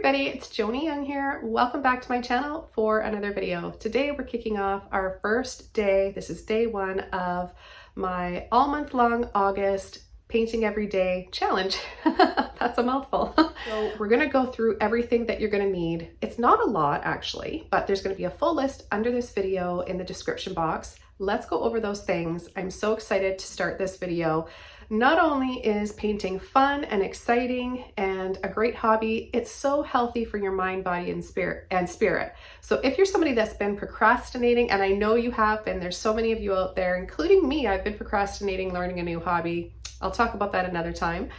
everybody, it's Joni Young here. Welcome back to my channel for another video. Today we're kicking off our first day. This is day one of my all month long August painting every day challenge. That's a mouthful. So we're gonna go through everything that you're gonna need. It's not a lot actually, but there's gonna be a full list under this video in the description box. Let's go over those things. I'm so excited to start this video. Not only is painting fun and exciting and a great hobby, it's so healthy for your mind, body, and spirit. So if you're somebody that's been procrastinating, and I know you have been, there's so many of you out there, including me, I've been procrastinating learning a new hobby. I'll talk about that another time.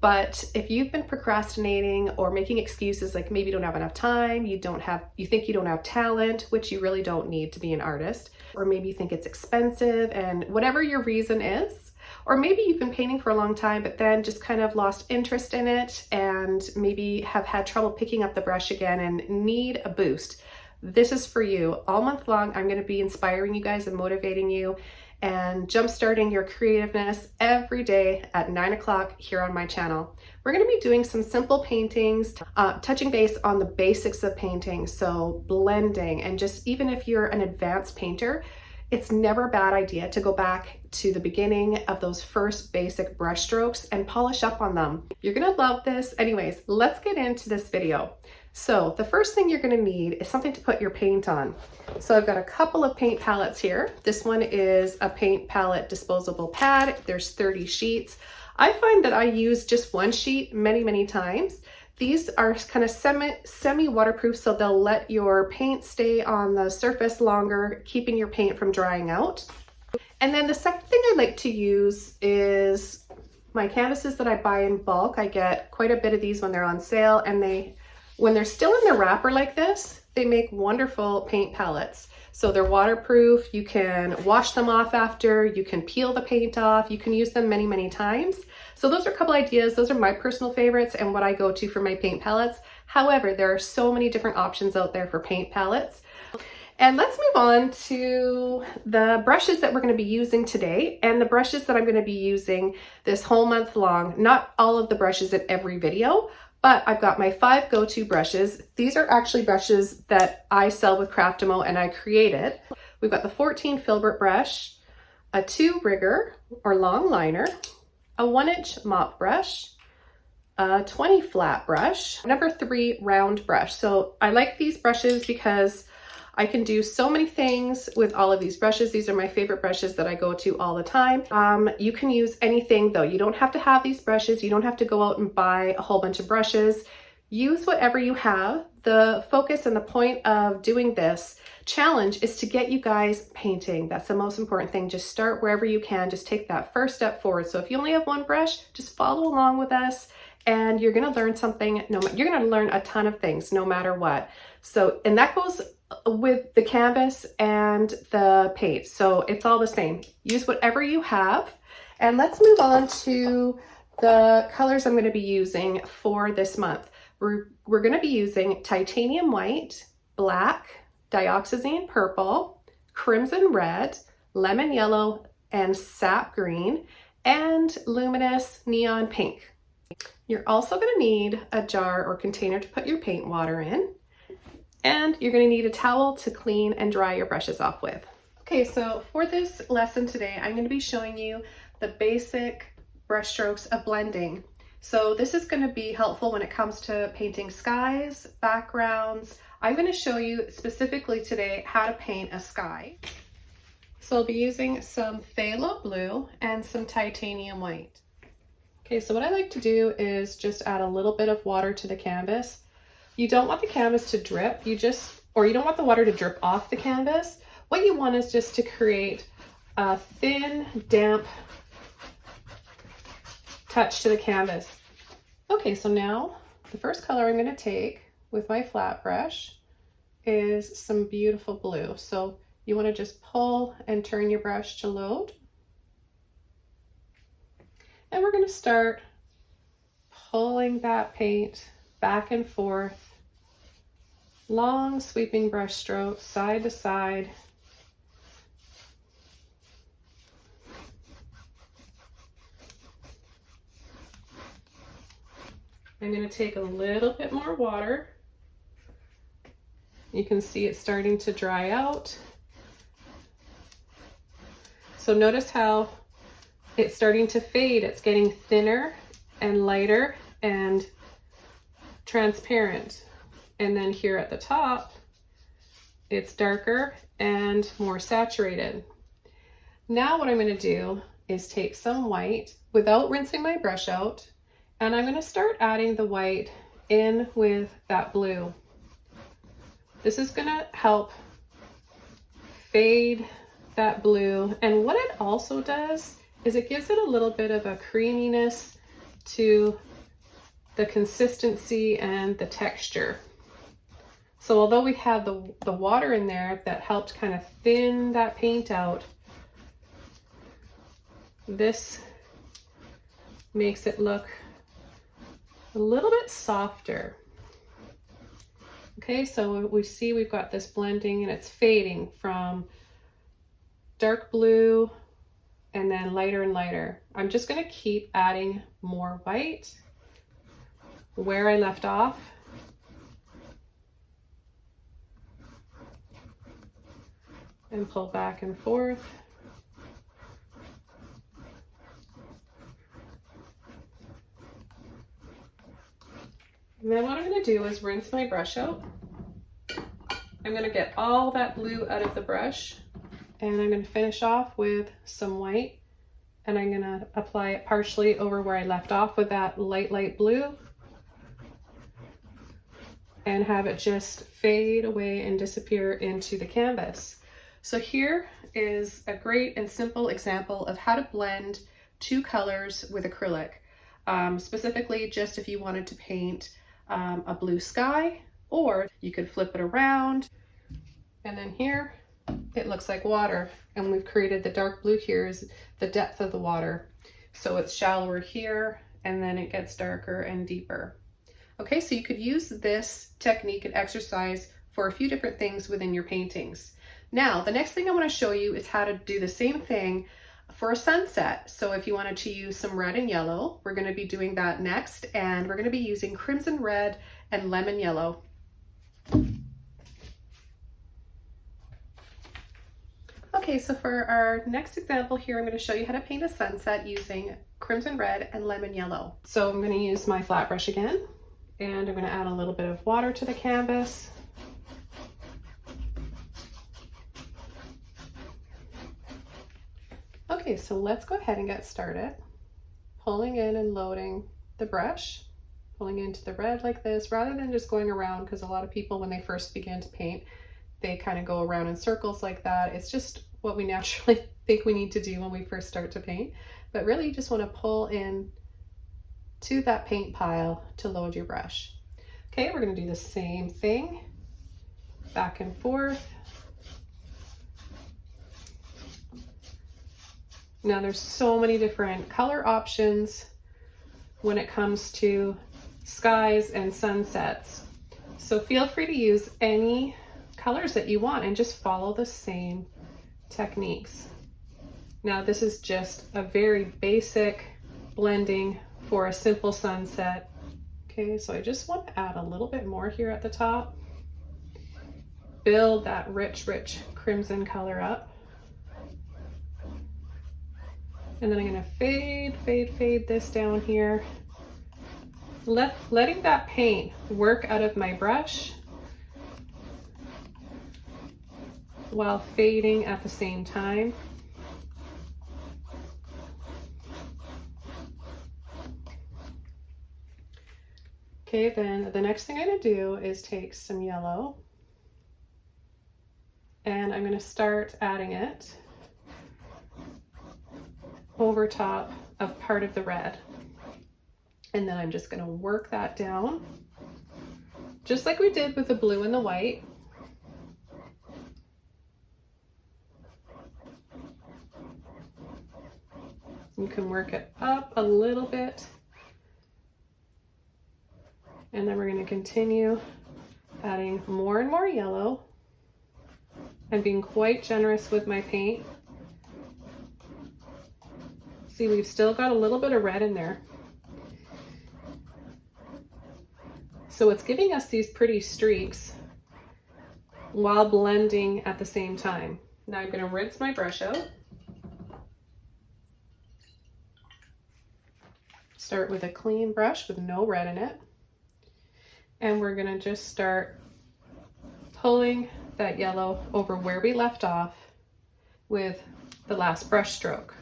But if you've been procrastinating or making excuses like maybe you don't have enough time, you think you don't have talent, which you really don't need to be an artist, or maybe you think it's expensive, and whatever your reason is, or maybe you've been painting for a long time, but then just kind of lost interest in it and maybe have had trouble picking up the brush again and need a boost. This is for you. All month long, I'm going to be inspiring you guys and motivating you and jumpstarting your creativeness every day at 9 o'clock here on my channel. We're going to be doing some simple paintings, touching base on the basics of painting, so blending, and just even if you're an advanced painter, it's never a bad idea to go back to the beginning of those first basic brush strokes and polish up on them. You're gonna love this. Anyways, let's get into this video. So the first thing you're gonna need is something to put your paint on. So I've got a couple of paint palettes here. This one is a paint palette disposable pad. There's 30 sheets. I find that I use just one sheet many times. These are kind of semi-waterproof, so they'll let your paint stay on the surface longer, keeping your paint from drying out. And then the second thing I like to use is my canvases that I buy in bulk. I get quite a bit of these when they're on sale, and when they're still in the wrapper like this, they make wonderful paint palettes. So they're waterproof, you can wash them off after, you can peel the paint off, you can use them many times. So those are a couple ideas. Those are my personal favorites and what I go to for my paint palettes. However, there are so many different options out there for paint palettes. And let's move on to the brushes that we're going to be using today, and the brushes that I'm going to be using this whole month long. Not all of the brushes in every video, but I've got my 5 go-to brushes. These are actually brushes that I sell with Craftimo and I created. We've got the 14 filbert brush, a 2 rigger or long liner, a 1-inch mop brush, a 20 flat brush, number 3 round brush. So I like these brushes because I can do so many things with all of these brushes. These are my favorite brushes that I go to all the time. You can use anything though. You don't have to have these brushes. You don't have to go out and buy a whole bunch of brushes. Use whatever you have. The focus and the point of doing this challenge is to get you guys painting. That's the most important thing. Just start wherever you can. Just take that first step forward. So if you only have one brush, just follow along with us and you're going to learn something. You're going to learn a ton of things no matter what. So, and that goes with the canvas and the paint. So it's all the same. Use whatever you have. And let's move on to the colors I'm going to be using for this month. We're going to be using titanium white, black, dioxazine purple, crimson red, lemon yellow, and sap green, and luminous neon pink. You're also going to need a jar or container to put your paint water in. And you're going to need a towel to clean and dry your brushes off with. Okay, so for this lesson today, I'm going to be showing you the basic brush strokes of blending. So this is going to be helpful when it comes to painting skies, backgrounds. I'm going to show you specifically today how to paint a sky. So I'll be using some phthalo blue and some titanium white. Okay, so what I like to do is just add a little bit of water to the canvas. You don't want the canvas to drip, you don't want the water to drip off the canvas. What you want is just to create a thin, damp touch to the canvas. Okay, so now the first color I'm going to take with my flat brush is some beautiful blue. So you want to just pull and turn your brush to load. And we're going to start pulling that paint back and forth, long sweeping brush strokes side to side. I'm going to take a little bit more water. You can see it's starting to dry out. So notice how it's starting to fade. It's getting thinner and lighter and transparent. And then here at the top, it's darker and more saturated. Now what I'm going to do is take some white without rinsing my brush out, and I'm going to start adding the white in with that blue. This is going to help fade that blue, and what it also does is it gives it a little bit of a creaminess to the consistency and the texture. So although we had the water in there that helped kind of thin that paint out, this makes it look a little bit softer. Okay, so we see we've got this blending and it's fading from dark blue and then lighter and lighter. I'm just going to keep adding more white where I left off. And pull back and forth. And then what I'm going to do is rinse my brush out. I'm going to get all that blue out of the brush, and I'm going to finish off with some white, and I'm going to apply it partially over where I left off with that light blue, and have it just fade away and disappear into the canvas. So here is a great and simple example of how to blend two colors with acrylic. Specifically, just if you wanted to paint a blue sky, or you could flip it around. And then here, it looks like water. And we've created the dark blue here is the depth of the water. So it's shallower here, and then it gets darker and deeper. Okay, so you could use this technique and exercise for a few different things within your paintings. Now, the next thing I want to show you is how to do the same thing for a sunset. So if you wanted to use some red and yellow, we're going to be doing that next, and we're going to be using crimson red and lemon yellow. Okay, so for our next example here, I'm going to show you how to paint a sunset using crimson red and lemon yellow. So I'm going to use my flat brush again, and I'm going to add a little bit of water to the canvas. Okay, so let's go ahead and get started. Pulling in and loading the brush, pulling into the red like this, rather than just going around, because a lot of people, when they first begin to paint, they kind of go around in circles like that. It's just what we naturally think we need to do when we first start to paint. But really, you just want to pull in to that paint pile to load your brush. Okay, we're going to do the same thing, back and forth. Now there's so many different color options when it comes to skies and sunsets. So feel free to use any colors that you want and just follow the same techniques. Now this is just a very basic blending for a simple sunset. Okay, so I just want to add a little bit more here at the top. Build that rich crimson color up. And then I'm going to fade this down here. Letting that paint work out of my brush while fading at the same time. Okay, then the next thing I'm going to do is take some yellow, and I'm going to start adding it over top of part of the red. And then I'm just going to work that down, just like we did with the blue and the white. You can work it up a little bit. And then we're going to continue adding more and more yellow. I'm being quite generous with my paint. See, we've still got a little bit of red in there. So it's giving us these pretty streaks while blending at the same time. Now I'm going to rinse my brush out. Start with a clean brush with no red in it. And we're going to just start pulling that yellow over where we left off with the last brush stroke.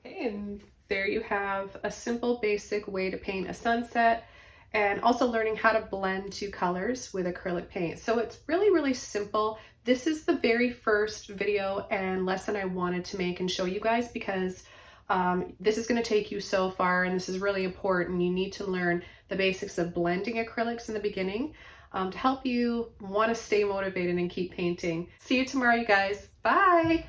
Okay, and there you have a simple, basic way to paint a sunset, and also learning how to blend two colors with acrylic paint. So it's really, really simple. This is the very first video and lesson I wanted to make and show you guys because this is going to take you so far, and this is really important. You need to learn the basics of blending acrylics in the beginning to help you want to stay motivated and keep painting. See you tomorrow, you guys. Bye!